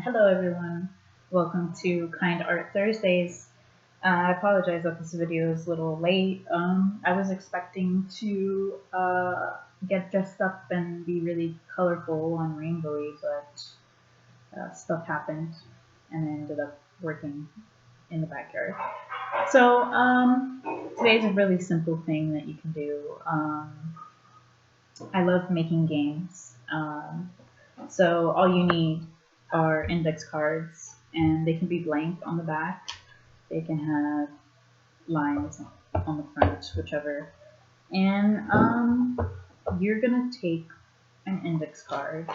Hello everyone, welcome to KindArt Thursdays. I apologize that this video is a little late. I was expecting to get dressed up and be really colorful and rainbowy, but stuff happened and I ended up working in the backyard. So today's a really simple thing that you can do. I love making games. So all you need are index cards, and they can be blank on the back. They can have lines on the front, whichever. And you're gonna take an index card,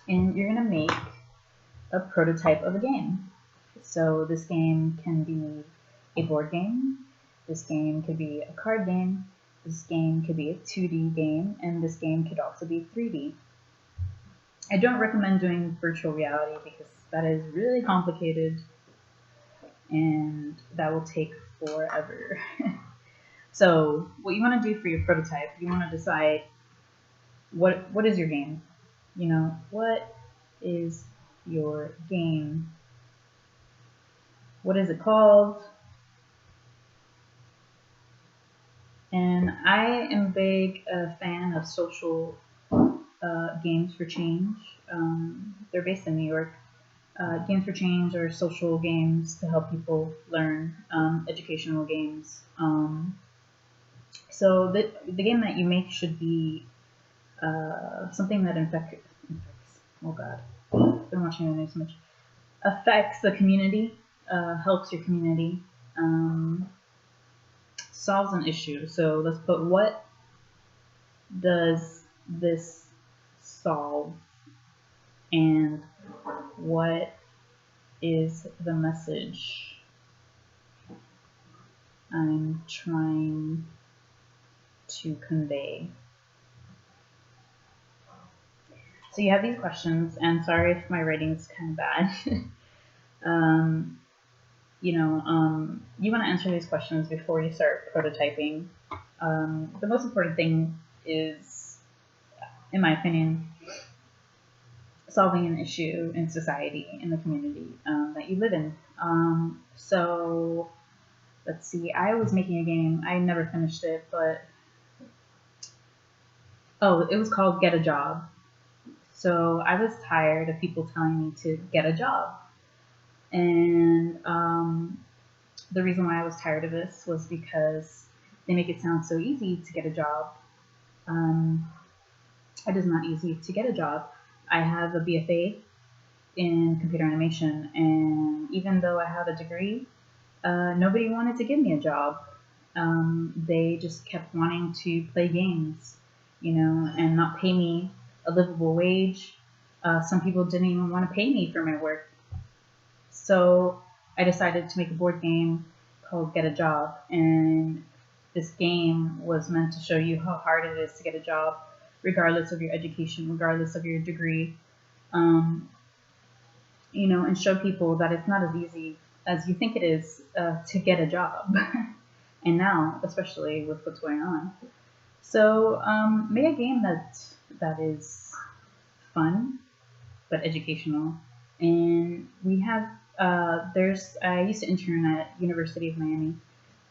and you're gonna make a prototype of a game. So this game can be a board game. This game could be a card game. This game could be a 2D game, and this game could also be 3D. I don't recommend doing virtual reality because that is really complicated and that will take forever. So what you want to do for your prototype, you want to decide what is your game? You know, what is your game? What is it called? And I am a big fan of social games for change. They're based in New York. Games for Change are social games to help people learn, educational games. So the game that you make should be something that infects. Oh God, I've been watching the news so much. Affects the community, helps your community, solves an issue. So let's put, what does this solve, and what is the message I'm trying to convey? So you have these questions, and sorry if my writing's kind of bad. You want to answer these questions before you start prototyping. The most important thing is, in my opinion, solving an issue in society, in the community that you live in. So let's see, I was making a game. I never finished it, but it was called Get a Job. So I was tired of people telling me to get a job. And the reason why I was tired of this was because they make it sound so easy to get a job. It is not easy to get a job. I have a BFA in computer animation, and even though I have a degree, nobody wanted to give me a job. They just kept wanting to play games, and not pay me a livable wage. Some people didn't even want to pay me for my work. So I decided to make a board game called Get a Job, and this game was meant to show you how hard it is to get a job, regardless of your education, regardless of your degree, and show people that it's not as easy as you think it is to get a job. And now, especially with what's going on. So make a game that is fun but educational. And we have I used to intern at University of Miami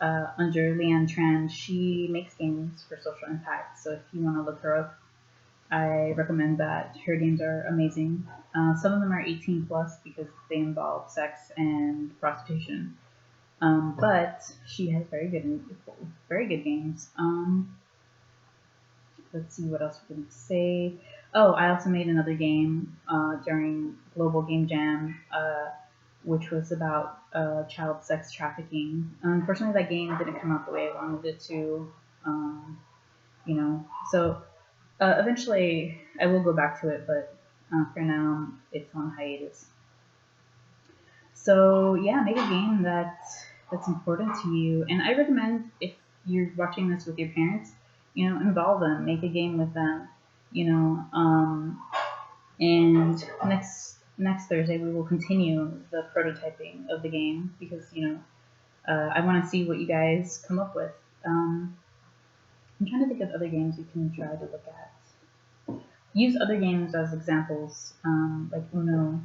under Lien, Tran. She makes games for social impact. So if you want to look her up, I recommend that. Her games are amazing. Some of them are 18 plus because they involve sex and prostitution. But she has very good games. Let's see what else we can say. Oh, I also made another game during Global Game Jam, which was about child sex trafficking. Unfortunately, that game didn't come out the way I wanted it to. So eventually I will go back to it, but for now it's on hiatus. So yeah, make a game that's important to you, and I recommend, if you're watching this with your parents, involve them, make a game with them, and next Thursday we will continue the prototyping of the game because I want to see what you guys come up with. I'm trying to think of other games you can try to look at. use other games as examples, like Uno,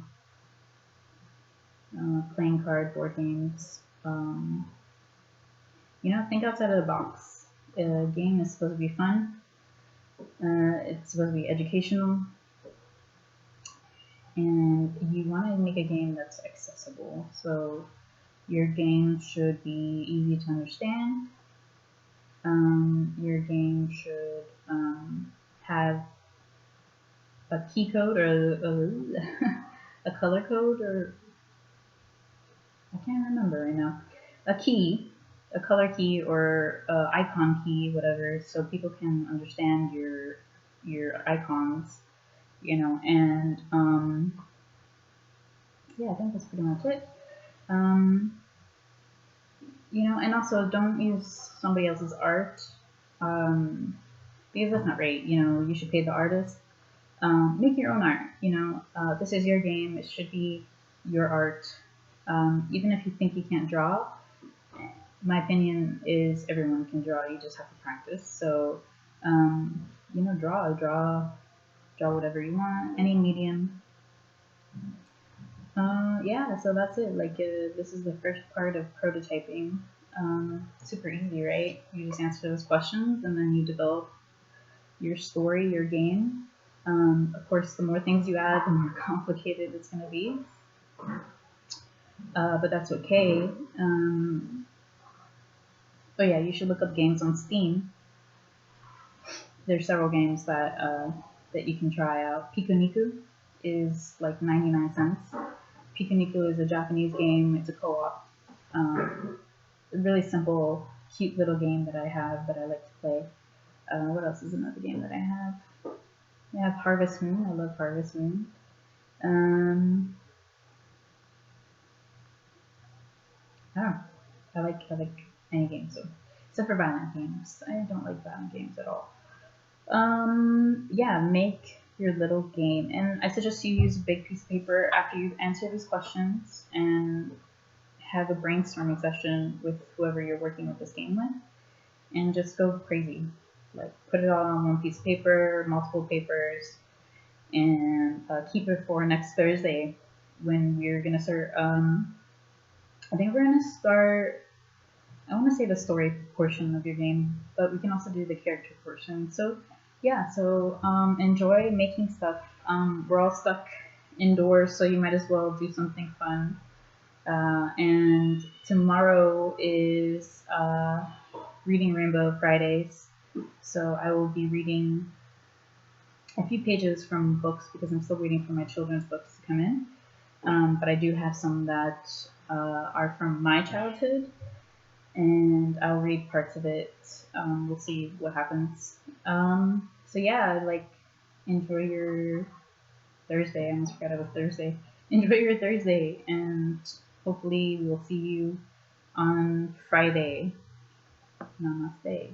playing card board games. Think outside of the box. A game is supposed to be fun. It's supposed to be educational, and you want to make a game that's accessible. So your game should be easy to understand. Your game should have a key code or a color code, or I can't remember right now. A key, a color key or icon key, whatever, so people can understand your icons, and yeah, I think that's pretty much it. And also don't use somebody else's art, because that's not right. You should pay the artist. Make your own art. This is your game. It should be your art. Even if you think you can't draw, my opinion is everyone can draw. You just have to practice. So, draw whatever you want, any medium. Yeah, so that's it. This is the first part of prototyping. Super easy, right? You just answer those questions and then you develop your story, your game. Of course, the more things you add, the more complicated it's going to be. But that's okay. But yeah, you should look up games on Steam. There's several games that you can try out. Pikuniku is like 99 cents. Pikuniku is a Japanese game. It's a co-op. Really simple, cute little game that I have that I like to play. What else is another game that I have? I have Harvest Moon. I love Harvest Moon. I don't know. I like any game, so except for violent games. I don't like violent games at all. Yeah, make your little game, and I suggest you use a big piece of paper after you answer these questions and have a brainstorming session with whoever you're working with this game with, and just go crazy. Like put it all on one piece of paper, multiple papers, and keep it for next Thursday when we're gonna start. I think we're gonna start. I want to say the story portion of your game, but we can also do the character portion. So yeah, enjoy making stuff. We're all stuck indoors, so you might as well do something fun. And tomorrow is Reading Rainbow Fridays, so I will be reading a few pages from books because I'm still waiting for my children's books to come in. But I do have some that are from my childhood, and I'll read parts of it. We'll see what happens. So yeah, enjoy your Thursday. I almost forgot it was Thursday. Enjoy your Thursday, and hopefully we'll see you on Friday. Namaste.